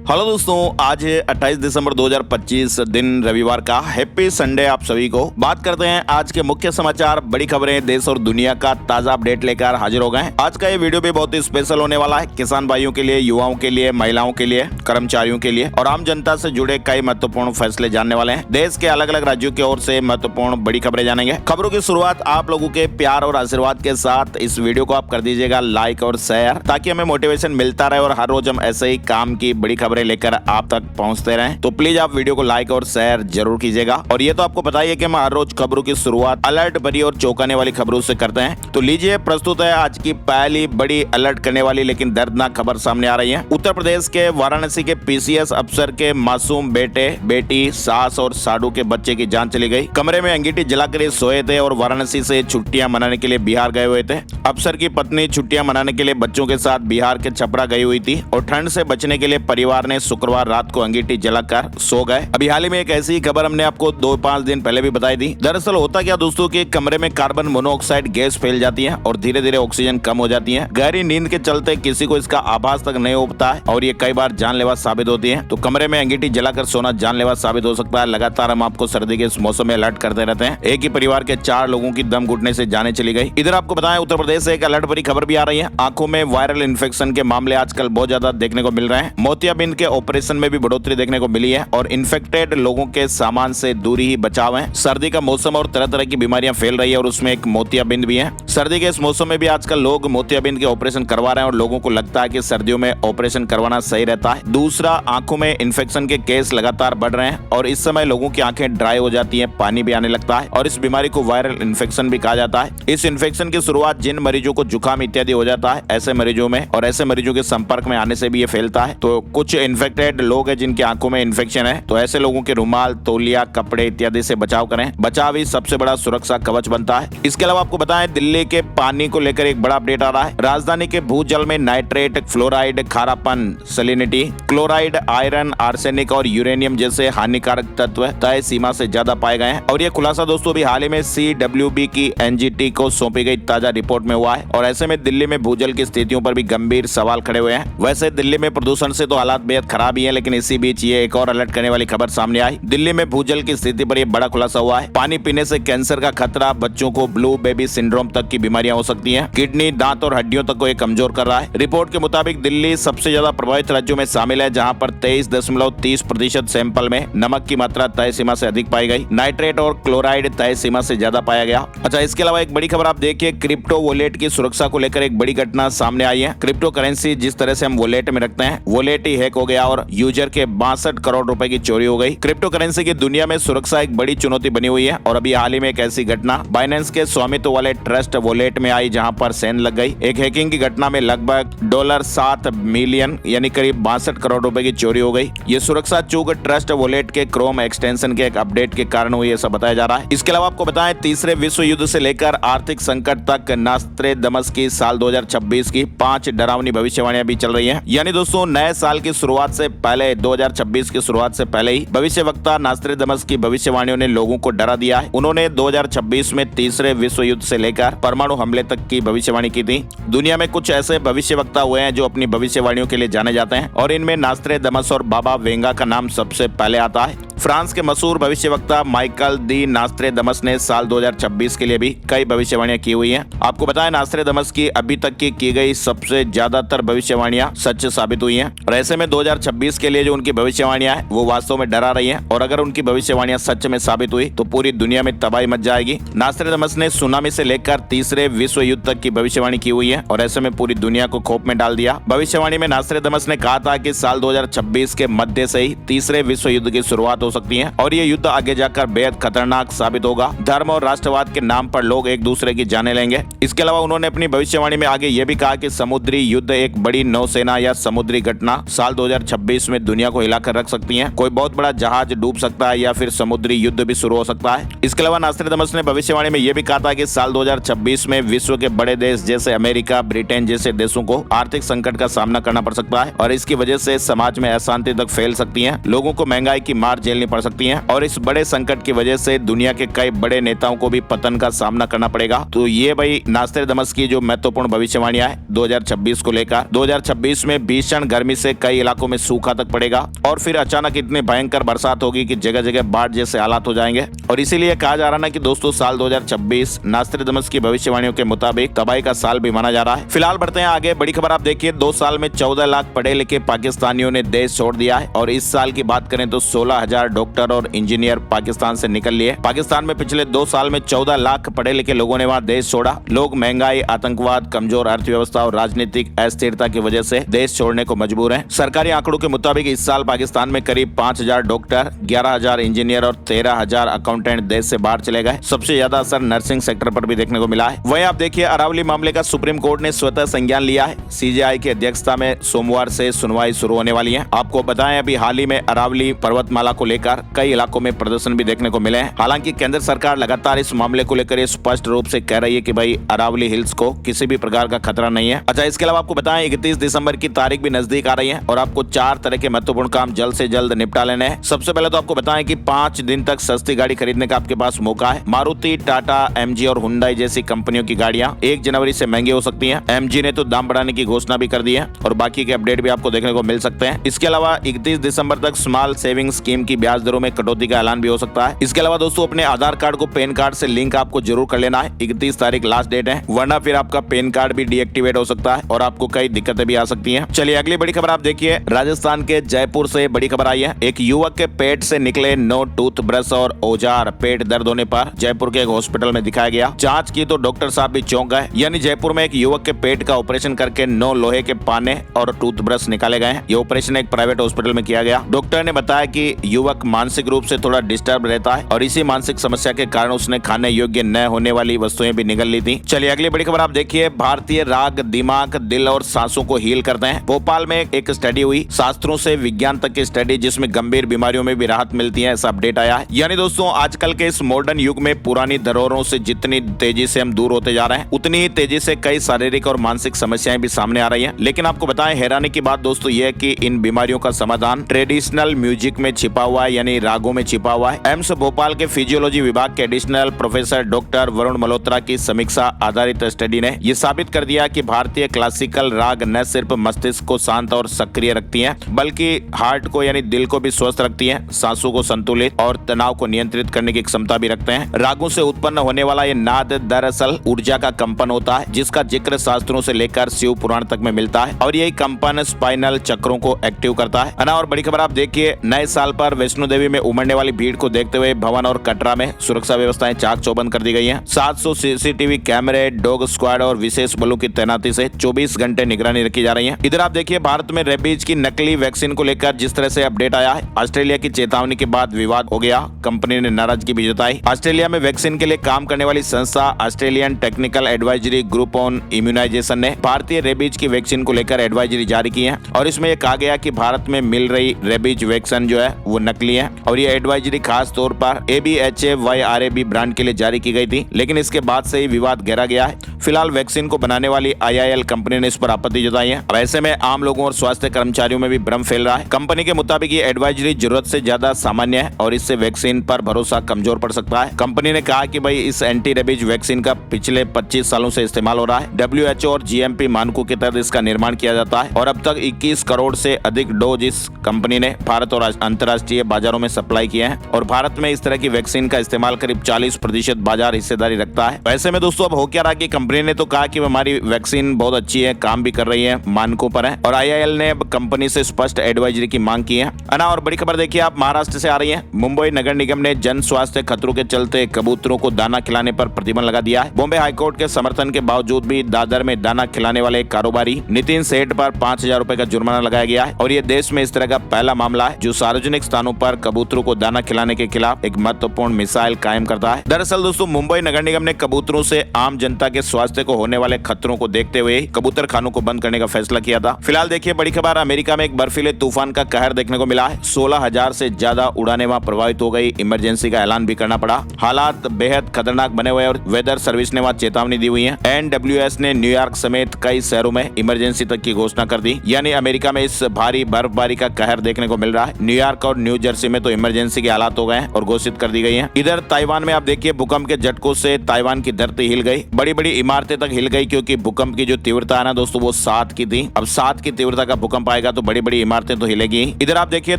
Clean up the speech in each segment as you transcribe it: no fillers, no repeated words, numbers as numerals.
Hello दोस्तों, आज है 28 दिसंबर 2025 दिन रविवार का। हैप्पी संडे आप सभी को। बात करते हैं आज के मुख्य समाचार, बड़ी खबरें, देश और दुनिया का ताजा अपडेट लेकर हाजिर हो गए हैं। आज का ये वीडियो भी बहुत ही स्पेशल होने वाला है। किसान भाइयों के लिए, युवाओं के लिए, महिलाओं के लिए, कर्मचारियों के लिए और आम जनता से जुड़े कई महत्वपूर्ण फैसले जानने वाले हैं। देश के अलग अलग राज्यों की ओर से महत्वपूर्ण बड़ी खबरें जानेंगे। खबरों की शुरुआत आप लोगों के प्यार और आशीर्वाद के साथ इस वीडियो को आप कर दीजिएगा लाइक और शेयर, ताकि हमें मोटिवेशन मिलता रहे और हर रोज हम ऐसे ही काम की बड़ी खबरें लेकर आप तक पहुंचते रहें। तो प्लीज आप वीडियो को लाइक और शेयर जरूर कीजिएगा। और ये तो आपको बताइए कि हम हर रोज खबरों की शुरुआत अलर्ट भरी और चौंकाने वाली खबरों से करते हैं। तो लीजिए, प्रस्तुत है आज की पहली बड़ी अलर्ट करने वाली लेकिन दर्दनाक खबर सामने आ रही है। उत्तर प्रदेश के वाराणसी के पीसीएस अफसर के मासूम बेटे, बेटी, सास और साडू के बच्चे की जान चली गई। कमरे में अंगीठी जलाकर सोए थे और वाराणसी से छुट्टियां मनाने के लिए बिहार गए हुए थे। अफसर की पत्नी छुट्टियां मनाने के लिए बच्चों के साथ बिहार के छपरा गई हुई थी और ठंड से बचने के लिए परिवार ने शुक्रवार रात को अंगीठी जलाकर सो गए। अभी हाल ही में एक ऐसी खबर हमने आपको 2-5 दिन पहले भी बताई थी। दरअसल होता क्या दोस्तों कि कमरे में कार्बन मोनोऑक्साइड गैस फैल जाती है और धीरे धीरे ऑक्सीजन कम हो जाती है। गहरी नींद के चलते किसी को इसका आभास तक नहीं होता है और ये कई बार जानलेवा साबित होती है। तो कमरे में अंगीठी जलाकर सोना जानलेवा साबित हो सकता है। लगातार हम आपको सर्दी के इस मौसम में अलर्ट करते रहते हैं। एक ही परिवार के 4 लोगों की दम घुटने से जाने चली गई। इधर आपको बताएं, उत्तर प्रदेश से एक अलर्ट भरी खबर भी आ रही है। आंखों में वायरल इन्फेक्शन के मामले आजकल बहुत ज्यादा देखने को मिल रहे हैं। मोतियाबिंद के ऑपरेशन में भी बढ़ोतरी देखने को मिली है और इन्फेक्टेड लोगों के सामान से दूरी ही बचाव है। सर्दी का मौसम और तरह तरह की बीमारियां फैल रही है और उसमें एक मोतियाबिंद भी है। सर्दी के इस मौसम में भी आजकल लोग मोतियाबिंद के ऑपरेशन करवा रहे हैं और लोगों को लगता है कि सर्दियों में ऑपरेशन करवाना सही रहता है। दूसरा, आंखों में इन्फेक्शन के केस लगातार बढ़ रहे हैं और इस समय लोगों की आंखें ड्राई हो जाती है, पानी भी आने लगता है और इस बीमारी को वायरल इन्फेक्शन भी कहा जाता है। इस इन्फेक्शन की शुरुआत जिन मरीजों को जुकाम इत्यादि हो जाता है ऐसे मरीजों में और ऐसे मरीजों के संपर्क में आने से भी ये फैलता है। तो कुछ इन्फेक्टेड लोग हैं जिनकी आंखों में इन्फेक्शन है, तो ऐसे लोगों के रुमाल, तौलिया, कपड़े इत्यादि से बचाव करें। बचाव ही सबसे बड़ा सुरक्षा कवच बनता है। इसके अलावा आपको बताएं, दिल्ली के पानी को लेकर एक बड़ा अपडेट आ रहा है। राजधानी के भूजल में नाइट्रेट, फ्लोराइड, खारापन, सैलिनिटी, क्लोराइड, आयरन, आर्सेनिक और यूरेनियम जैसे हानिकारक तत्व तय सीमा से ज्यादा पाए गए हैं। और ये खुलासा दोस्तों भी हाल ही में CWB की NGT को सौंपी गई ताजा रिपोर्ट में हुआ है। और ऐसे में दिल्ली में भूजल की स्थितियों पर भी गंभीर सवाल खड़े हुए हैं। वैसे दिल्ली में प्रदूषण से तो हालात बेहद खराब ही है, लेकिन इसी बीच ये एक और अलर्ट करने वाली खबर सामने आई। दिल्ली में भूजल की स्थिति पर यह बड़ा खुलासा हुआ है। पानी पीने से कैंसर का खतरा, बच्चों को ब्लू बेबी सिंड्रोम तक की बीमारियां हो सकती हैं। किडनी, दांत और हड्डियों तक को ये कमजोर कर रहा है। रिपोर्ट के मुताबिक दिल्ली सबसे ज्यादा प्रभावित राज्यों में शामिल है, जहां पर 23.30% सैंपल में नमक की मात्रा तय सीमा से अधिक पाई गई। नाइट्रेट और क्लोराइड तय सीमा से ज्यादा पाया गया। अच्छा, इसके अलावा एक बड़ी खबर आप देखिए, क्रिप्टो वॉलेट की सुरक्षा को लेकर एक बड़ी घटना सामने आई है। क्रिप्टो करेंसी जिस तरह से हम वॉलेट में रखते हैं, वॉलेट ही हैक हो गया और यूजर के 62 करोड़ रुपए की चोरी हो गई। क्रिप्टो करेंसी की दुनिया में सुरक्षा एक बड़ी चुनौती बनी हुई है और अभी हाल ही में एक ऐसी घटना बाइनेंस के स्वामित्व वाले ट्रस्ट वॉलेट में आई, जहां पर सेंध लग गई। एक हैकिंग की घटना में लगभग $7 मिलियन यानी करीब 62 करोड़ रुपए की चोरी हो गई। ये सुरक्षा चूक ट्रस्ट वॉलेट के क्रोम एक्सटेंशन के एक अपडेट के कारण हुई, ऐसा बताया जा रहा है। इसके अलावा आपको बताएं, तीसरे विश्व युद्ध से लेकर आर्थिक संकट तक नास्त्रेदमस की साल 2026 की 5 डरावनी भविष्यवाणियां भी चल रही हैं। यानी दोस्तों, नए साल की शुरुआत से पहले, 2026 की शुरुआत से पहले ही भविष्यवक्ता नास्त्रेदमस की भविष्यवाणियों ने लोगों को डरा दिया है। उन्होंने 2026 में तीसरे विश्व युद्ध से लेकर परमाणु हमले तक की भविष्यवाणी की थी। दुनिया में कुछ ऐसे भविष्यवक्ता हुए हैं जो अपनी भविष्यवाणियों के लिए जाने जाते हैं और इनमें नास्त्रेदमस और बाबा वेंगा का नाम सबसे पहले आता है। फ्रांस के मशहूर भविष्यवक्ता माइकल दी नास्त्रेदमस ने साल 2026 के लिए भी कई भविष्यवाणियां की हुई हैं। आपको बताएं, नास्त्रेदमस की अभी तक की गई सबसे ज्यादातर भविष्यवाणियां सच साबित हुई हैं और ऐसे में 2026 के लिए जो उनकी भविष्यवाणियां हैं वो वास्तव में डरा रही हैं और अगर उनकी भविष्यवाणियां सच में साबित हुई तो पूरी दुनिया में तबाही मच जाएगी। नास्त्रेदमस ने सुनामी से लेकर तीसरे विश्व युद्ध तक की भविष्यवाणी की हुई है और ऐसे में पूरी दुनिया को खौफ में डाल दिया। भविष्यवाणी में नास्त्रेदमस ने कहा था कि साल 2026 के मध्य से ही तीसरे विश्व युद्ध की शुरुआत हो सकती है और ये युद्ध आगे जाकर बेहद खतरनाक साबित होगा। धर्म और राष्ट्रवाद के नाम पर लोग एक दूसरे की जाने लेंगे। इसके अलावा उन्होंने अपनी भविष्यवाणी में आगे ये भी कहा कि समुद्री युद्ध, एक बड़ी नौसेना या समुद्री घटना साल 2026 में दुनिया को हिलाकर रख सकती है। कोई बहुत बड़ा जहाज डूब सकता है या फिर समुद्री युद्ध भी शुरू हो सकता है। इसके अलावा नास्त्रेदमस ने भविष्यवाणी में यह भी कहा था कि साल 2026 में विश्व के बड़े देश जैसे अमेरिका, ब्रिटेन जैसे देशों को आर्थिक संकट का सामना करना पड़ सकता है और इसकी वजह से समाज में अशांति तक फैल सकती है। लोगों को महंगाई की मार झेलनी झेलनी पड़ सकती हैं और इस बड़े संकट की वजह से दुनिया के कई बड़े नेताओं को भी पतन का सामना करना पड़ेगा। तो ये भाई नास्ट्रेडमस की जो महत्वपूर्ण भविष्यवाणियां है 2026 को लेकर। 2026 में भीषण गर्मी से कई इलाकों में सूखा तक पड़ेगा और फिर अचानक इतनी भयंकर बरसात होगी कि जगह जगह बाढ़ जैसे हालात हो जाएंगे। और इसीलिए कहा जा रहा है ना कि दोस्तों साल 2026 नास्ट्रेडमस की भविष्यवाणियों के मुताबिक तबाही का साल भी माना जा रहा है। फिलहाल बढ़ते हैं आगे। बड़ी खबर आप देखिए, 2 साल में 14 लाख पढ़े लिखे पाकिस्तानियों ने देश छोड़ दिया है। और इस साल की बात करें तो 16,000 डॉक्टर और इंजीनियर पाकिस्तान से निकल लिए। पाकिस्तान में पिछले 2 साल में 14 लाख पढ़े लिखे लोगों ने वहाँ देश छोड़ा। लोग महंगाई, आतंकवाद, कमजोर अर्थव्यवस्था और राजनीतिक अस्थिरता की वजह से देश छोड़ने को मजबूर हैं। सरकारी आंकड़ों के मुताबिक इस साल पाकिस्तान में करीब 5,000 डॉक्टर, 11,000 इंजीनियर और 13,000 अकाउंटेंट देश से बाहर चले गए। सबसे ज्यादा असर नर्सिंग सेक्टर पर भी देखने को मिला है। वहीं आप देखिए, अरावली मामले का सुप्रीम कोर्ट ने स्वतः संज्ञान लिया है। सीजेआई की अध्यक्षता में सोमवार से सुनवाई शुरू होने वाली है। आपको बताएं, अभी हाल ही में अरावली पर्वतमाला को लेकर कई इलाकों में प्रदर्शन भी देखने को मिले हैं। हालांकि केंद्र सरकार लगातार इस मामले को लेकर स्पष्ट रूप से कह रही है कि भाई अरावली हिल्स को किसी भी प्रकार का खतरा नहीं है। अच्छा, इसके अलावा आपको बताएं 31 दिसंबर की तारीख भी नजदीक आ रही है और आपको 4 तरह के महत्वपूर्ण काम जल्द से जल्द निपटा लेने हैं। सबसे पहले तो आपको बताएं कि 5 दिन तक सस्ती गाड़ी खरीदने का आपके पास मौका है। मारुति, टाटा, एमजी और हुंडई जैसी कंपनियों की गाड़ियां 1 जनवरी से महंगी हो सकती हैं। एमजी ने तो दाम बढ़ाने की घोषणा भी कर दी है और बाकी के अपडेट भी आपको देखने को मिल सकते हैं। इसके अलावा 31 दिसंबर तक स्मॉल सेविंग स्कीम की ब्याज दरों में कटौती का ऐलान भी हो सकता है। इसके अलावा दोस्तों, अपने आधार कार्ड को पैन कार्ड से लिंक आपको जरूर कर लेना है। 31 तारीख लास्ट डेट है, वरना फिर आपका पैन कार्ड भी डीएक्टिवेट हो सकता है और आपको कई दिक्कतें भी आ सकती हैं। चलिए अगली बड़ी खबर आप देखिए, राजस्थान के जयपुर से बड़ी खबर आई है। एक युवक के पेट से निकले 9 टूथब्रश और औजार पेट दर्द होने पर जयपुर के एक हॉस्पिटल में दिखाया गया। जांच की तो डॉक्टर साहब भी चौंक गए। यानी जयपुर में एक युवक के पेट का ऑपरेशन करके 9 लोहे के पाने और टूथब्रश निकाले गए हैं। ये ऑपरेशन एक प्राइवेट हॉस्पिटल में किया गया। डॉक्टर ने बताया कि युवक मानसिक रूप से थोड़ा डिस्टर्ब रहता है और इसी मानसिक समस्या के कारण उसने खाने योग्य न होने वाली वस्तुएं भी निगल ली थी। चलिए अगली बड़ी खबर आप देखिए, भारतीय राग दिमाग, दिल और सांसों को हील करते हैं। भोपाल में एक स्टडी हुई, शास्त्रों से विज्ञान तक की स्टडी, जिसमें गंभीर बीमारियों में भी राहत मिलती है, ऐसा अपडेट आया है। यानी दोस्तों, आजकल के इस मॉडर्न युग में पुरानी धरोहरों से जितनी तेजी से हम दूर होते जा रहे हैं, उतनी ही तेजी से कई शारीरिक और मानसिक समस्याएं भी सामने आ रही हैं। लेकिन आपको बताएं, हैरानी की बात दोस्तों यह है कि इन बीमारियों का समाधान ट्रेडिशनल म्यूजिक में छिपा हुआ है, यानी रागों में छिपा हुआ है। एम्स भोपाल के फिजियोलॉजी विभाग के additional professor doctor Varun Malhotra की समीक्षा आधारित स्टडी ने यह साबित कर दिया कि भारतीय क्लासिकल राग न सिर्फ मस्तिष्क को शांत और सक्रिय रखती हैं, बल्कि हार्ट को यानी दिल को भी स्वस्थ रखती हैं, सांसों को संतुलित और तनाव को नियंत्रित करने की क्षमता भी रखते हैं। रागों से उत्पन्न होने वाला ये नाद दरअसल ऊर्जा का कंपन होता है, जिसका जिक्र शास्त्रों से लेकर शिव पुराण तक में मिलता है और यही कंपन स्पाइनल चक्रों को एक्टिव करता है ना। और बड़ी खबर आप देखिए, नए साल पर वैष्णो देवी में उमड़ने वाली भीड़ को देखते हुए भवन और कटरा में सुरक्षा व्यवस्थाएं चाक चौबंद कर दी गई हैं। 700 सीसीटीवी कैमरे, डॉग स्क्वाड और विशेष बलों की तैनाती से 24 घंटे निगरानी रखी जा रही है। इधर आप देखिए, भारत में रेबीज की नकली वैक्सीन को लेकर जिस तरह से अपडेट आया है, ऑस्ट्रेलिया की चेतावनी के बाद विवाद हो गया। कंपनी ने नाराजगी भी जताई। ऑस्ट्रेलिया में वैक्सीन के लिए काम करने वाली संस्था Australian technical advisory group on immunization ने भारतीय रेबीज की वैक्सीन को लेकर एडवाइजरी जारी की है और इसमें यह कहा गया कि भारत में मिल रही रेबीज वैक्सीन जो है वो नकली है और ये एडवाइजरी खास तौर पर ABHA-YRAB ब्रांड के लिए जारी की गई थी, लेकिन इसके बाद से ही विवाद गहरा गया है। फिलहाल वैक्सीन को बनाने वाली IIL कंपनी ने इस पर आपत्ति जताई है। अब ऐसे में आम लोगों और स्वास्थ्य कर्मचारियों में भी भ्रम फैल रहा है। कंपनी के मुताबिक ये एडवाइजरी जरूरत से ज्यादा सामान्य है और इससे वैक्सीन पर भरोसा कमजोर पड़ सकता है। कंपनी ने कहा कि भाई इस एंटी रेबीज वैक्सीन का पिछले 25 सालों से इस्तेमाल हो रहा है। WHO और GMP मानकों के तहत इसका निर्माण किया जाता है और अब तक 21 करोड़ से अधिक डोज इस कंपनी ने भारत और अंतर्राष्ट्रीय बाजारों में सप्लाई किए हैं और भारत में इस तरह की वैक्सीन का इस्तेमाल करीब 40% बाजार हिस्सेदारी रखता है। वैसे में दोस्तों, अब हो क्या रहा कि कंपनी ने तो कहा कि हमारी वैक्सीन बहुत अच्छी है, काम भी कर रही है, मानकों पर है और IIL ने अब कंपनी से स्पष्ट एडवाइजरी की मांग की है ना। और बड़ी खबर देखिए आप, महाराष्ट्र से आ रही है। मुंबई नगर निगम ने जन स्वास्थ्य खतरों के चलते कबूतरों को दाना खिलाने पर प्रतिबंध लगा दिया है। बॉम्बे हाईकोर्ट के समर्थन के बावजूद भी दादर में दाना खिलाने वाले कारोबारी नितिन सेठ पर 5,000 रुपए का जुर्माना लगाया गया है और ये देश में इस तरह का पहला मामला है जो सार्वजनिक स्थानों पर कबूतरों को दाना खिलाने के खिलाफ एक महत्वपूर्ण मिसाइल कायम करता है। दरअसल दोस्तों, मुंबई नगर निगम ने कबूतरों से आम जनता के स्वास्थ्य को होने वाले खतरों को देखते हुए कबूतर खानों को बंद करने का फैसला किया था। फिलहाल देखिए बड़ी खबर, अमेरिका में एक बर्फीले तूफान का कहर देखने को मिला है। 16,000 से ज्यादा उड़ानें वहां प्रभावित हो गई। इमरजेंसी का ऐलान भी करना पड़ा। हालात बेहद खतरनाक बने हुए और वेदर सर्विस ने वहां चेतावनी दी हुई है। NWS ने न्यूयॉर्क समेत कई शहरों में इमरजेंसी तक की घोषणा कर दी। यानी अमेरिका में इस भारी बर्फबारी का कहर देखने को मिल रहा है। न्यूयॉर्क और न्यू जर्सी में तो इमरजेंसी के हालात हो गए हैं और घोषित कर दी गई है। इधर ताइवान में आप देखिए भूकंप के झटकों से ताइवान की धरती हिल गई, बड़ी बड़ी इमारतें तक हिल गई, क्योंकि भूकंप की जो तीव्रता है ना दोस्तों वो 7 की थी। अब 7 की तीव्रता का भूकंप आएगा तो बड़ी बड़ी इमारतें तो हिलेगी। इधर आप देखिए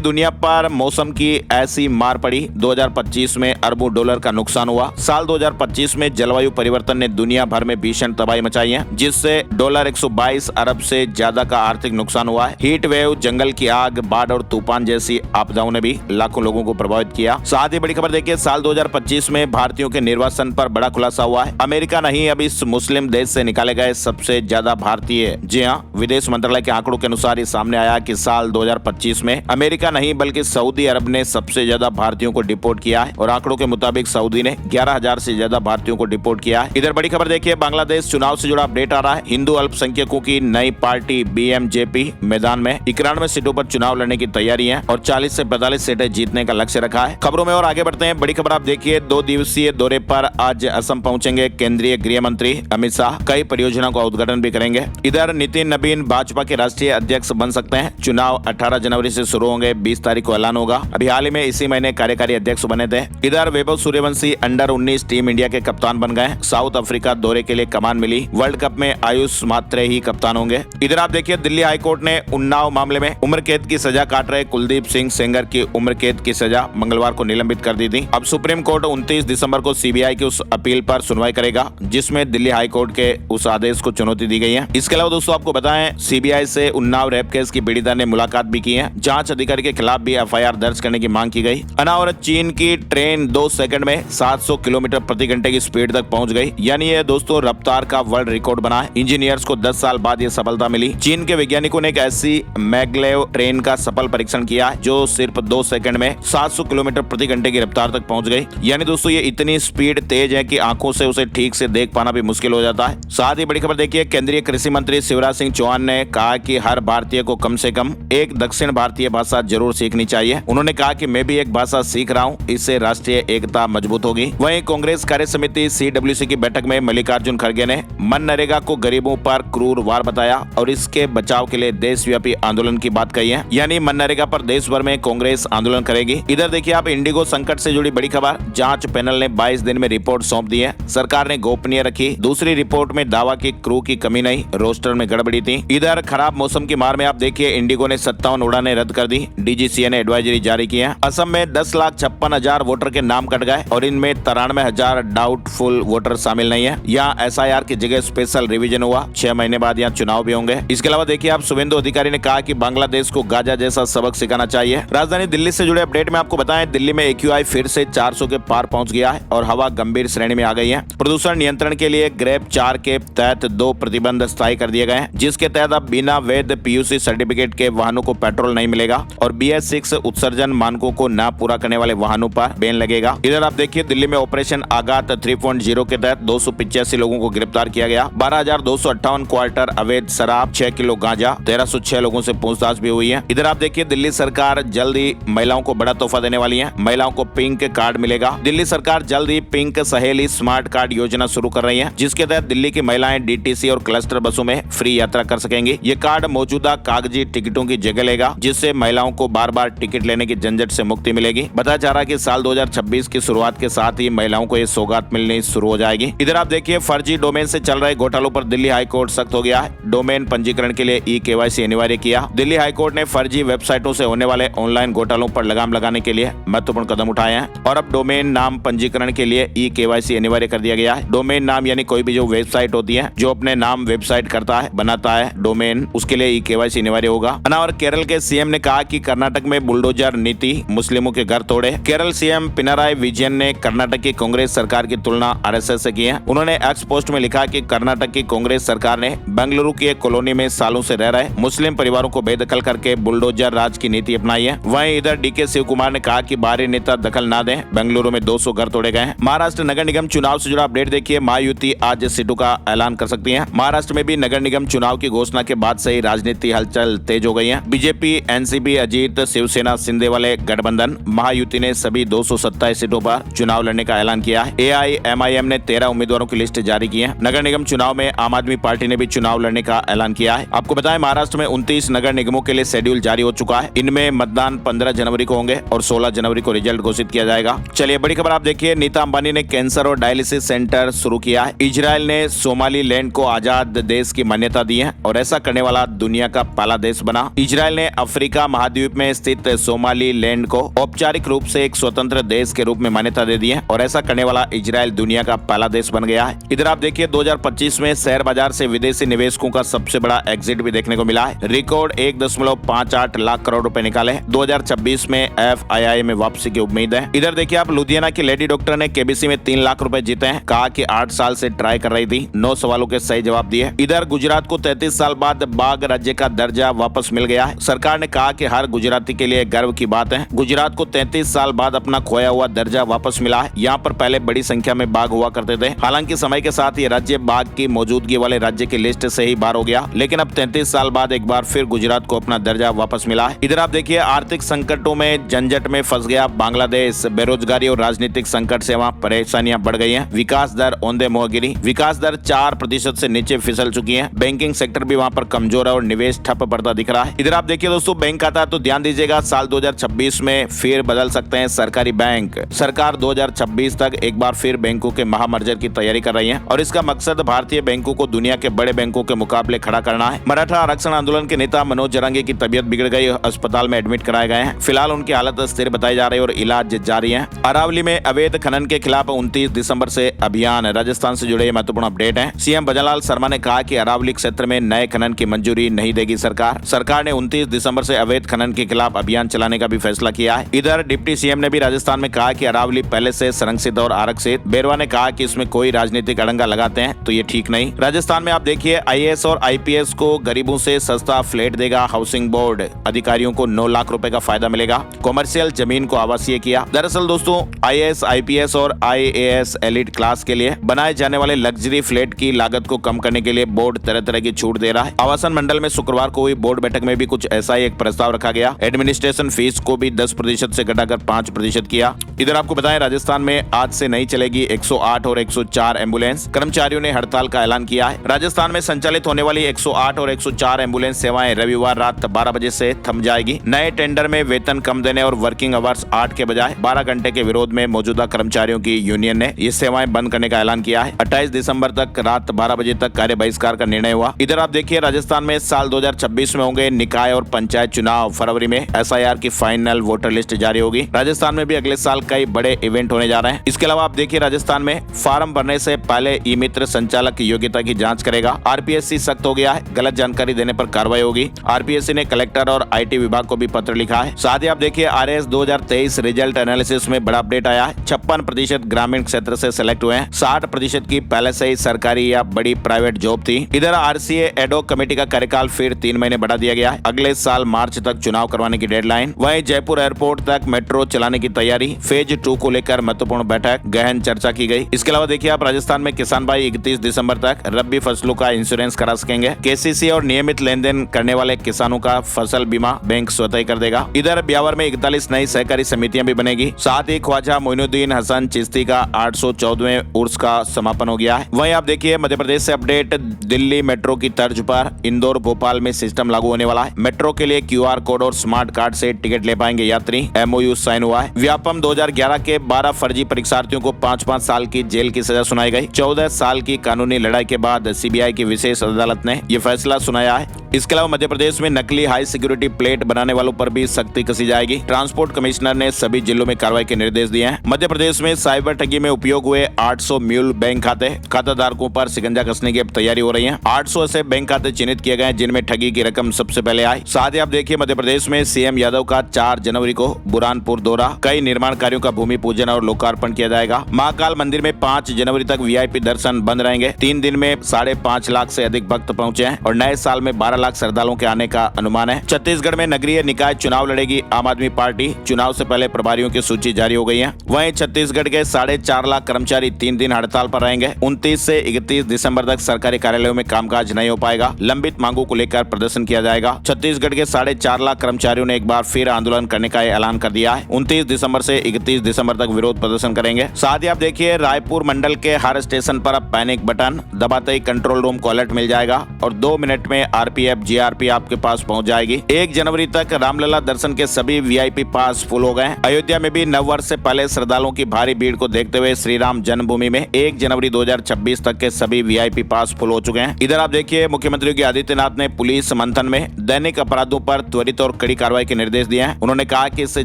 दुनिया पर मौसम की ऐसी मार पड़ी, 2025 में अरबों डॉलर का नुकसान हुआ। साल 2025 में जलवायु परिवर्तन ने दुनिया भर में भीषण तबाही मचाई है, जिससे डॉलर 122 अरब से ज्यादा का आर्थिक नुकसान हुआ है। हीट वेव, जंगल की आग, बाढ़ और तूफान जैसी आपदाओं ने भी लाखों लोगों को प्रभावित किया। साथ ही बड़ी खबर देखिए, साल 2025 में भारतीयों के निर्वासन पर बड़ा खुलासा हुआ है। अमेरिका नहीं, अब इस मुस्लिम देश से निकाले गए सबसे ज्यादा भारतीय। जी हाँ, विदेश मंत्रालय के आंकड़ों के अनुसार ये सामने आया कि साल 2025 में अमेरिका नहीं बल्कि सऊदी अरब ने सबसे ज्यादा भारतीयों को डिपोर्ट किया है, और आंकड़ों के मुताबिक सऊदी ने 11,000 से ज्यादा भारतीयों को डिपोर्ट किया है। इधर बड़ी खबर देखिए, बांग्लादेश चुनाव से जुड़ा अपडेट आ रहा है। हिंदू अल्पसंख्यकों की नई पार्टी BMJP मैदान में 91 सीटों पर चुनाव लड़ने की तैयारी है और 40 से 45 सीटें जीतने का लक्ष्य रखा है। खबरों में और आगे बढ़ते हैं। बड़ी खबर आप देखिए, 2 दिवसीय दौरे पर आज असम पहुंचेंगे केंद्रीय गृह मंत्री अमित शाह। कई परियोजनाओं का उद्घाटन भी करेंगे। इधर नितिन नवीन भाजपा के राष्ट्रीय अध्यक्ष बन सकते हैं। चुनाव 18 जनवरी से शुरू होंगे, 20 तारीख को ऐलान होगा। अभी हाल ही में इसी महीने कार्यकारी अध्यक्ष बने थे। इधर Vaibhav Suryavanshi under-19 team India के कप्तान बन गए। साउथ अफ्रीका दौरे के लिए कमान मिली। वर्ल्ड कप में आयुष मात्रे ही कप्तान होंगे। इधर आप देखिए, दिल्ली हाईकोर्ट ने उन्नाव मामले में उम्र कैद की सजा काट रहे कुलदीप सिंह सेंगर की उम्र कैद की सजा मंगलवार को निलंबित कर दी थी। अब सुप्रीम कोर्ट 29 दिसंबर को CBI की उस अपील पर सुनवाई करेगा जिसमें दिल्ली हाईकोर्ट के उस आदेश को चुनौती दी गई है। इसके अलावा दोस्तों आपको बताएं, CBI से उन्नाव रेप केस की पीड़िता ने मुलाकात भी की है। जांच अधिकारी के खिलाफ भी FIR दर्ज करने की मांग की गई। अनावरत चीन की ट्रेन 2 सेकंड में 700 किलोमीटर प्रति घंटे की स्पीड तक पहुंच गई, यानी ये दोस्तों रफ्तार का वर्ल्ड रिकॉर्ड बना है। इंजीनियर्स को 10 साल बाद ये सफलता मिली। चीन के वैज्ञानिकों ने एक ऐसी मैग्लेव ट्रेन का सफल परीक्षण किया जो सिर्फ 2 सेकंड में 700 किलोमीटर प्रति घंटे की रफ्तार तक पहुंच गई। यानी दोस्तों ये इतनी स्पीड तेज है कि आंखों से उसे ठीक से देख पाना भी मुश्किल हो जाता है। साथ ही बड़ी खबर देखिए, केंद्रीय कृषि मंत्री शिवराज सिंह चौहान ने कहा कि हर भारतीय को कम से कम एक दक्षिण भारतीय भाषा जरूर सीखनी चाहिए। उन्होंने कहा कि मैं भी एक भाषा सीख रहा हूं, इससे राष्ट्रीय एकता मजबूत होगी। वहीं कांग्रेस कार्य समिति CWC की बैठक में मल्लिकार्जुन खड़गे ने मनरेगा को गरीबों पर क्रूर वार बताया और इसके बचाव के लिए देशव्यापी आंदोलन की बात कही है। यानी मनरेगा पर देश भर में कांग्रेस आंदोलन करेगी। इधर देखिए आप, इंडिगो संकट से जुड़ी बड़ी खबर। जांच पैनल ने 22 दिन में रिपोर्ट सौंप दी है। सरकार ने गोपनीय रखी। दूसरी रिपोर्ट में दावा की क्रू की कमी नहीं, रोस्टर में गड़बड़ी थी। इधर खराब मौसम की मार में आप देखिए, इंडिगो ने 57 उड़ानें रद्द कर दी। DGCA ने एडवाइजरी जारी की है। असम में 10,56,000 वोटर के नाम कट गए और इनमें 93,000 डाउटफुल वोटर शामिल नहीं है। यहाँ SIR की जगह स्पेशल रिवीजन हुआ। 6 महीने बाद यहाँ चुनाव भी होंगे। इसके अलावा देखिए आप, शुभेंदु अधिकारी ने कहा कि बांग्लादेश को गाजा जैसा सबक सिखाना चाहिए। राजधानी दिल्ली से जुड़े अपडेट में आपको बताएं, दिल्ली में AQI फिर से 400 के पार पहुंच गया है और हवा गंभीर श्रेणी में आ गई है। प्रदूषण नियंत्रण के लिए ग्रेप 4 के तहत 2 प्रतिबंध स्थायी कर दिए गए हैं, जिसके तहत अब बिना वैध PUC सर्टिफिकेट के वाहनों को पेट्रोल नहीं मिलेगा और BS6 उत्सर्जन मानकों को न पूरा करने वाले वाहनों पर बैन लगेगा। इधर आप देखिए, दिल्ली में ऑपरेशन आगात 3.0 के तहत 285 लोगों को गिरफ्तार किया गया। 12,258 क्वार्टर अवैध शराब, 6 किलो गांजा, 1306 लोगों से पूछताछ भी हुई है। इधर आप देखिए, दिल्ली सरकार जल्द ही महिलाओं को बड़ा तोहफा देने वाली है। महिलाओं को पिंक कार्ड मिलेगा। दिल्ली सरकार जल्द ही पिंक सहेली स्मार्ट कार्ड योजना शुरू कर रही है, जिसके तहत दिल्ली की महिलाएं DTC और क्लस्टर बसों में फ्री यात्रा कर सकेंगी। ये कार्ड मौजूदा कागजी टिकटों की जगह लेगा, जिससे महिलाओं को बार बार टिकट लेने की झंझट से मुक्ति मिलेगी। बताया जा रहा है कि साल 2026 की शुरुआत के साथ ही महिलाओं को ये सौगात मिलनी शुरू हो जाएगी। इधर आप देखिए, फर्जी डोमेन से चल रहे घोटालों पर दिल्ली हाईकोर्ट सख्त हो गया है। डोमेन पंजीकरण के लिए eKYC अनिवार्य किया। दिल्ली हाईकोर्ट ने फर्जी वेबसाइटों से होने वाले ऑनलाइन घोटालों पर लगाम लगाने के लिए महत्वपूर्ण कदम उठाए हैं और अब डोमेन नाम पंजीकरण के लिए eKYC अनिवार्य कर दिया गया है। डोमेन नाम यानी कोई भी जो वेबसाइट होती है, जो अपने नाम वेबसाइट करता है, बनाता है डोमेन, उसके लिए eKYC अनिवार्य होगा। और केरल के CM ने कहा कि कर्नाटक में बुलडोजर नीति मुस्लिमों के घर तोड़े। केरल CM पिनाराई विजयन ने कर्नाटक की कांग्रेस सरकार की तुलना RSS से की है। उन्होंने एक्स पोस्ट में लिखा कि कर्नाटक की कांग्रेस सरकार ने बेंगलुरु की एक कॉलोनी में सालों से रह रहे मुस्लिम परिवारों को बेदखल करके बुलडोजर राज की नीति अपनाई है। वहीं इधर DK शिव कुमार ने कहा कि बाहरी नेता दखल न दें, बेंगलुरु में 200 घर तोड़े गए। महाराष्ट्र नगर निगम चुनाव से जुड़ा अपडेट देखिए, महायुति आज सीटों का ऐलान कर सकती है। महाराष्ट्र में भी नगर निगम चुनाव की घोषणा के बाद से ही राजनीति हलचल तेज हो गई है। बीजेपी, NCP, अजीत, शिवसेना, शिंदे वाले गठबंधन महायुति ने सभी 227 सीटों पर चुनाव लड़ने का ऐलान किया है। AIMIM ने 13 उम्मीदवारों की लिस्ट जारी की है। नगर निगम चुनाव में आम आदमी पार्टी ने भी चुनाव लड़ने का ऐलान किया है। आपको बताएं, महाराष्ट्र में 29 नगर निगमों के लिए शेड्यूल जारी हो चुका है। इनमें मतदान 15 जनवरी को होंगे और 16 जनवरी को रिजल्ट घोषित किया जाएगा। चलिए बड़ी खबर आप देखिए, नीता अंबानी ने कैंसर और डायलिसिस सेंटर शुरू किया है। इजराइल ने सोमालीलैंड को आजाद देश की मान्यता दी है और ऐसा करने वाला दुनिया का पहला देश बना। इजराइल ने अफ्रीका महाद्वीप में स्थित सोमालीलैंड को औपचारिक रूप से एक स्वतंत्र देश के रूप में मान्यता दे दी है और ऐसा करने वाला इजराइल दुनिया का पहला देश बन गया है। इधर आप देखिए 2025 में शेयर बाजार से विदेशी निवेशकों का सबसे बड़ा एग्जिट भी देखने को मिला है। रिकॉर्ड 1.58 लाख करोड़ रुपए निकाले। 2026 में FII में वापसी की उम्मीद है। इधर देखिए आप लुधियाना की लेडी डॉक्टर ने KBC में 3 लाख रुपए जीते हैं। कहा कि 8 साल से ट्राई कर रही थी, 9 सवालों के सही जवाब दिए। इधर गुजरात को 33 साल बाद बाघ राज्य का दर्जा वापस मिल गया है। सरकार ने कहा कि हर गुजराती के लिए गर्व की बात है। गुजरात को 33 साल बाद अपना खोया हुआ दर्जा वापस मिला है। यहाँ पर पहले बड़ी संख्या में बाघ हुआ करते थे। हालांकि समय के साथ ये राज्य बाघ की मौजूदगी वाले राज्य की लिस्ट से ही बाहर हो गया, लेकिन अब 33 साल बाद एक बार फिर गुजरात को अपना दर्जा वापस मिला है। इधर आप देखिए आर्थिक संकटों में झंझट में फंस गया बांग्लादेश। बेरोजगारी और राजनीतिक संकट से वहाँ परेशानियां बढ़ गई हैं। विकास दर औंधे मुंह गिरी। विकास दर 4% से नीचे फिसल चुकी है। बैंकिंग सेक्टर भी वहाँ पर कमजोर है और निवेश ठप पड़ता दिख रहा है। इधर आप देखिए दोस्तों बैंक खाता तो ध्यान दीजिएगा, साल 2026 में फिर बदल सकते हैं सरकारी बैंक। सरकार 2026 तक एक बार फिर बैंकों के महामर्जर की तैयारी कर रही है और इसका मकसद भारतीय बैंकों को दुनिया के बड़े बैंकों के मुकाबले खड़ा करना है। मराठा आरक्षण आंदोलन के नेता मनोज जरांगे की तबीयत बिगड़ गई, अस्पताल में एडमिट कराए गए हैं। फिलहाल उनकी हालत स्थिर बताई जा रही है और इलाज जारी है। अरावली में अवैध खनन के खिलाफ 29 दिसंबर से अभियान। राजस्थान से जुड़े महत्वपूर्ण अपडेट है। CM भजनलाल शर्मा ने कहा कि अरावली क्षेत्र में नए खनन की मंजूरी नहीं देगी सरकार। सरकार ने 29 दिसंबर से अवैध खनन के खिलाफ अभियान चलाने का भी फैसला किया है। इधर डिप्टी CM ने भी राजस्थान में कहा कि अरावली पहले से संरक्षित और आरक्षित। बेरवा ने कहा कि इसमें कोई राजनीतिक अड़ंगा लगाते हैं तो ये ठीक नहीं। राजस्थान में आप देखिए IAS और IPS को गरीबों से सस्ता फ्लैट देगा हाउसिंग बोर्ड। अधिकारियों को 9 लाख रुपए का फायदा मिलेगा। कॉमर्शियल जमीन को आवासीय किया। दरअसल दोस्तों IAS, IPS और IAS एलिट क्लास के लिए बनाए जाने वाले लग्जरी फ्लैट की लागत को कम करने के लिए बोर्ड तरह तरह की छूट दे रहा है। आवासन मंडल में शुक्रवार को हुई बोर्ड बैठक में भी कुछ ऐसा ही एक प्रस्ताव रखा गया। एडमिनिस्ट्रेशन फीस को भी 10% से घटाकर 5% किया। इधर आपको बताएं राजस्थान में आज से नहीं चलेगी 108 और 104 एम्बुलेंस। कर्मचारियों ने हड़ताल का ऐलान किया है। राजस्थान में संचालित होने वाली 108 और 104 एम्बुलेंस सेवाएं रविवार रात 12 बजे से थम जाएगी। नए टेंडर में वेतन कम देने और वर्किंग आवर्स 8 के बजाय 12 घंटे के विरोध में मौजूदा कर्मचारियों की यूनियन ने ये सेवाएं बंद करने का ऐलान किया है। 28 दिसंबर तक रात 12 बजे तक कार्य बहिष्कार का निर्णय हुआ। इधर आप देखिए राजस्थान में साल 2026 में होंगे निकाय और पंचायत चुनाव। फरवरी में SIR की फाइनल वोटर लिस्ट जारी होगी। राजस्थान में भी अगले साल कई बड़े इवेंट होने जा रहे हैं। इसके अलावा आप देखिए राजस्थान में फार्म भरने से पहले ई-मित्र संचालक की योग्यता की जांच करेगा। RPSC सख्त हो गया है। गलत जानकारी देने पर कार्रवाई होगी। RPSC ने कलेक्टर और IT विभाग को भी पत्र लिखा है। साथ ही आप देखिए RAS 2023 रिजल्ट एनालिसिस में बड़ा अपडेट आया है। 56% ग्रामीण क्षेत्र से सिलेक्ट हुए हैं। 60% की पहले से ही सरकारी या बड़ी प्राइवेट जॉब थी। इधर RCA एडॉक कमेटी का कार्यकाल फिर 3 महीने बढ़ा दिया गया है। अगले साल मार्च तक चुनाव करवाने की डेडलाइन। वहीं जयपुर एयरपोर्ट तक मेट्रो चलाने की तैयारी। फेज 2 को लेकर महत्वपूर्ण बैठक, गहन चर्चा की गई। इसके अलावा देखिए आप राजस्थान में किसान भाई 31 दिसंबर तक रबी फसलों का इंश्योरेंस करा सकेंगे। KCC और नियमित लेन देन करने वाले किसानों का फसल बीमा बैंक स्वतः ही कर देगा। इधर ब्यावर में 41 नई सहकारी समितियां भी बनेगी। साथ ही ख्वाजा मोइनुद्दीन हसन चिश्ती का 814वें उर्स का समापन हो गया है। वहीं आप देखिए मध्य प्रदेश से अपडेट। दिल्ली मेट्रो की तर्ज पर इंदौर भोपाल में सिस्टम लागू होने वाला है। मेट्रो के लिए QR कोड और स्मार्ट कार्ड से टिकट ले पाएंगे यात्री। MOU साइन हुआ है। व्यापम 2011 के 12 फर्जी परीक्षार्थियों को 5-5 साल की जेल की सजा सुनाई गई। 14 साल की कानूनी लड़ाई के बाद CBI की विशेष अदालत ने यह फैसला सुनाया है। इसके अलावा मध्य प्रदेश में नकली हाई सिक्योरिटी प्लेट बनाने वालों पर भी सख्ती कसी जाएगी। ट्रांसपोर्ट कमिश्नर ने सभी जिलों में कार्रवाई के निर्देश दिए हैं। मध्य प्रदेश में साइबर ठगी में उपयोग हुए 800 म्यूल बैंक खाते खाताधारकों पर शिकंजा कसने की अब तैयारी हो रही है। 800 ऐसे बैंक खाते चिन्हित किए गए जिनमें ठगी की रकम सबसे पहले आई। साथ ही आप देखिए मध्य प्रदेश में CM यादव का 4 जनवरी को बुरहानपुर दौरा। कई निर्माण कार्यों का भूमि पूजन और लोकार्पण किया जाएगा। महाकाल मंदिर में 5 जनवरी तक VIP दर्शन बंद रहेंगे। 3 दिन में 5.5 लाख से अधिक भक्त पहुंचे हैं और नए साल में 12 लाख श्रद्धालुओं के आने का अनुमान है। छत्तीसगढ़ में नगरीय निकाय चुनाव लड़ेगी आम आदमी पार्टी। चुनाव से पहले प्रभारियों की सूची जारी हो गई है। वहीं छत्तीसगढ़ के 4.5 लाख कर्मचारी 3 दिन हड़ताल पर रहेंगे। 29 से 31 दिसंबर तक सरकारी कार्यालयों में कामकाज नहीं हो पाएगा। लंबित मांगों को लेकर प्रदर्शन किया जाएगा। छत्तीसगढ़ के 4.5 लाख कर्मचारियों ने एक बार फिर आंदोलन करने का ऐलान कर दिया है। 29 दिसंबर से 31 दिसंबर तक विरोध प्रदर्शन करेंगे। साथ ही आप देखिए रायपुर मंडल के हर स्टेशन पर अब पैनिक बटन दबाते ही कंट्रोल रूम को अलर्ट मिल जाएगा और 2 मिनट में RPF सीआरपीएफ जीआरपी आपके पास पहुंच जाएगी। 1 जनवरी तक रामलला दर्शन के सभी वीआईपी पास फुल हो गए। अयोध्या में भी नव वर्ष से पहले श्रद्धालुओं की भारी भीड़ को देखते हुए श्री राम जन्मभूमि में 1 जनवरी 2026 तक के सभी वीआईपी पास फुल हो चुके हैं। इधर आप देखिए मुख्यमंत्री योगी आदित्यनाथ ने पुलिस मंथन में दैनिक अपराधों पर त्वरित और कड़ी कार्रवाई के निर्देश दिए हैं। उन्होंने कहा कि इससे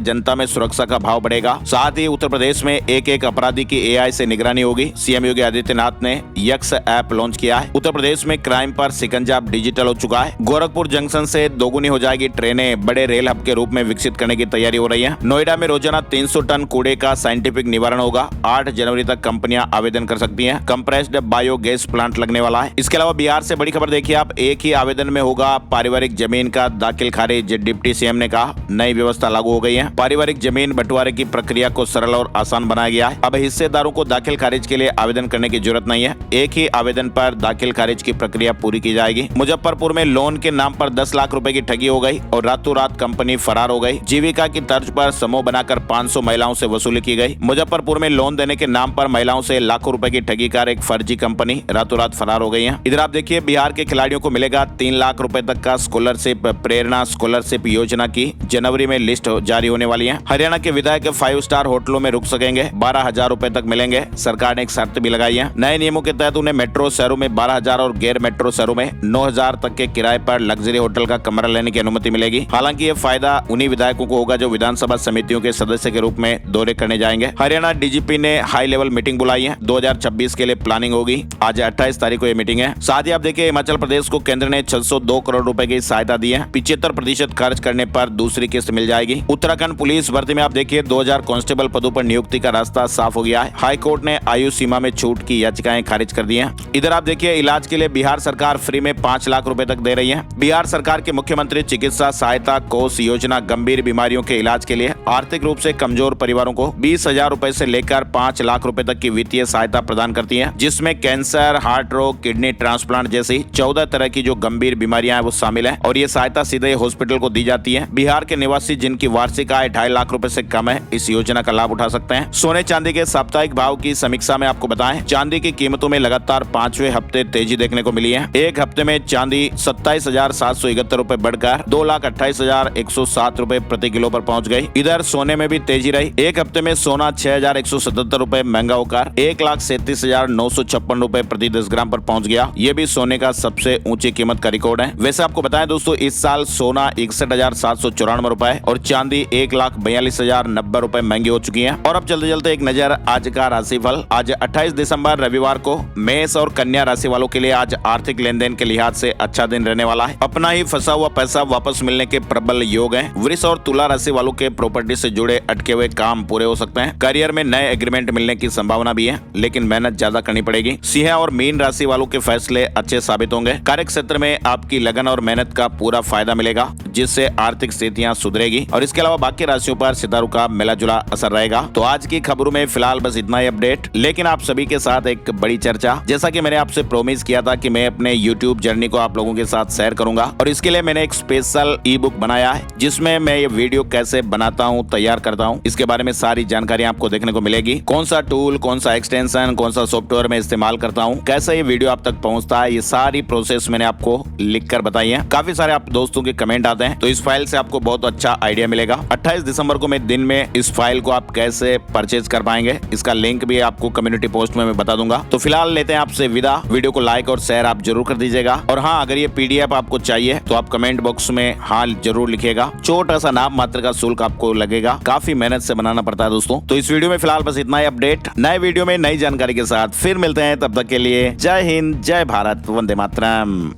जनता में सुरक्षा का भाव बढ़ेगा। साथ ही उत्तर प्रदेश में एक अपराधी की एआई से निगरानी होगी। सीएम योगी आदित्यनाथ ने यक्स ऐप लॉन्च किया है। उत्तर प्रदेश में क्राइम पर शिकंजा डिजिटल हो चुका है। गोरखपुर जंक्शन से दोगुनी हो जाएगी ट्रेनें, बड़े रेल हब के रूप में विकसित करने की तैयारी हो रही है। नोएडा में रोजाना 300 टन कूड़े का साइंटिफिक निवारण होगा। 8 जनवरी तक कंपनियां आवेदन कर सकती हैं। कंप्रेस्ड बायोगैस प्लांट लगने वाला है। इसके अलावा बिहार से बड़ी खबर देखिए आप, एक ही आवेदन में होगा पारिवारिक जमीन का दाखिल खारिज। डिप्टी सीएम ने कहा नई व्यवस्था लागू हो गई है। पारिवारिक जमीन बंटवारे की प्रक्रिया को सरल और आसान बनाया गया है। अब हिस्सेदारों को दाखिल खारिज के लिए आवेदन करने की जरूरत नहीं है। एक ही आवेदन पर दाखिल खारिज की प्रक्रिया पूरी की जाएगी। मुजफ्फरपुर में लोन के नाम पर 10 लाख रुपए की ठगी हो गई और रातों रात कंपनी फरार हो गई। जीविका की तर्ज पर समूह बनाकर 500 महिलाओं से वसूली की गई। मुजफ्फरपुर में लोन देने के नाम पर महिलाओं से लाखों रुपए की ठगी कर एक फर्जी कंपनी रातों रात फरार हो गई है। इधर आप देखिए बिहार के खिलाड़ियों को मिलेगा 3 लाख रुपए तक का स्कॉलरशिप। प्रेरणा स्कॉलरशिप योजना की जनवरी में लिस्ट जारी होने वाली है। हरियाणा के विधायक 5 स्टार होटलों में रुक सकेंगे। 12,000 रुपए तक मिलेंगे। सरकार ने एक शर्त भी लगाई है। नए नियमों के तहत उन्हें मेट्रो शहरों में 12,000 और गैर मेट्रो शहरों में 9,000 तक के किराए पर लग्जरी होटल का कमरा लेने की अनुमति मिलेगी। हालांकि ये फायदा उन्हीं विधायकों को होगा जो विधानसभा समितियों के सदस्य के रूप में दौरे करने जाएंगे। हरियाणा डीजीपी ने हाई लेवल मीटिंग बुलाई है। 2026 के लिए प्लानिंग होगी। आज 28 तारीख को ये मीटिंग है। साथ ही आप देखिए हिमाचल प्रदेश को केंद्र ने 602 करोड़ रुपए की सहायता दी है। 75% खर्च करने पर दूसरी किस्त मिल जाएगी। उत्तराखंड पुलिस भर्ती में आप देखिए 2000 कांस्टेबल पदों पर नियुक्ति का रास्ता साफ हो गया है। हाई कोर्ट ने आयु सीमा में छूट की याचिकाएं खारिज कर दी हैं। इधर आप देखिए इलाज के लिए बिहार सरकार फ्री में 5 लाख रुपए तक दे रही है। बिहार सरकार के मुख्यमंत्री चिकित्सा सहायता कोष योजना गंभीर बीमारियों के इलाज के लिए आर्थिक रूप से कमजोर परिवारों को 20,000 रुपए से लेकर 5 लाख रुपए तक की वित्तीय सहायता प्रदान करती है, जिसमें कैंसर, हार्ट रोग, किडनी ट्रांसप्लांट जैसी 14 तरह की जो गंभीर बीमारियां हैं वो शामिल है और ये सहायता सीधे हॉस्पिटल को दी जाती है। बिहार के निवासी जिनकी वार्षिक आय 2.5 लाख रुपए से कम है इस योजना का लाभ उठा सकते हैं। सोने चांदी के साप्ताहिक भाव की समीक्षा में आपको बताएं, चांदी की कीमतों में लगातार 5वें हफ्ते तेजी देखने को मिली है। एक हफ्ते में चांदी 27,771 रुपए बढ़कर 2,28,107 रुपए प्रति किलो पर पहुंच गई। इधर सोने में भी तेजी रही। एक हफ्ते में सोना 6,177 रुपए महंगा होकर 1,37,956 रुपए प्रति 10 ग्राम पर पहुंच गया। ये भी सोने का सबसे ऊंची कीमत का रिकॉर्ड है। वैसे आपको बताएं दोस्तों, इस साल सोना 61,794 रुपए और चांदी 1,42,090 रुपए महंगी हो चुकी है। और अब चलते चलते एक नजर आज का राशिफल। आज 28 दिसंबर रविवार को मेष और कन्या राशि वालों के लिए आज आर्थिक लेन देन के लिहाज से अच्छा दिन रहने वाला है। अपना ही फंसा हुआ पैसा वापस मिलने के प्रबल योग हैं। वृष और तुला राशि वालों के प्रॉपर्टी से जुड़े अटके हुए काम पूरे हो सकते हैं। करियर में नए एग्रीमेंट मिलने की संभावना भी है, लेकिन मेहनत ज्यादा करनी पड़ेगी। सिंह और मीन राशि वालों के फैसले अच्छे साबित होंगे। कार्य क्षेत्र में आपकी लगन और मेहनत का पूरा फायदा मिलेगा, जिससे आर्थिक स्थितियां सुधरेगी। और इसके अलावा बाकी राशियों पर सितारों का मिला जुला असर रहेगा। तो आज की खबरों में फिलहाल बस इतना ही अपडेट, लेकिन आप सभी के साथ एक बड़ी चर्चा। जैसा कि मैंने आपसे प्रॉमिस किया था कि मैं अपने YouTube जर्नी को आप लोगों के साथ शेयर करूंगा, और इसके लिए मैंने एक स्पेशल ई बुक बनाया है, जिसमें मैं ये वीडियो कैसे बनाता हूँ, तैयार करता हूँ, इसके बारे में सारी जानकारी आपको देखने को मिलेगी। कौन सा टूल, कौन सा एक्सटेंशन, कौन सा सॉफ्टवेयर मैं इस्तेमाल करता हूँ, कैसे ये वीडियो आप तक पहुंचता है, ये सारी प्रोसेस मैंने आपको लिख कर बताई है। काफी सारे आप दोस्तों के कमेंट आते हैं, तो इस फाइल से आपको बहुत अच्छा आइडिया मिलेगा। 28 दिसंबर को मैं दिन में इस फाइल को आप कैसे परचेज कर पाएंगे, इसका लिंक भी आपको कम्युनिटी पोस्ट में मैं बता दूंगा। तो फिलहाल लेते हैं आपसे विदा। वीडियो को लाइक और शेयर आप जरूर कर दीजिएगा। और हाँ, अगर ये PDF आपको चाहिए तो आप कमेंट बॉक्स में हाँ जरूर लिखिएगा। छोटा सा नाम मात्र का शुल्क आपको लगेगा, काफी मेहनत से बनाना पड़ता है दोस्तों। तो इस वीडियो में फिलहाल बस इतना ही अपडेट। नए वीडियो में नई जानकारी के साथ फिर मिलते हैं, तब तक के लिए जय हिंद, जय भारत, वंदे मातरम।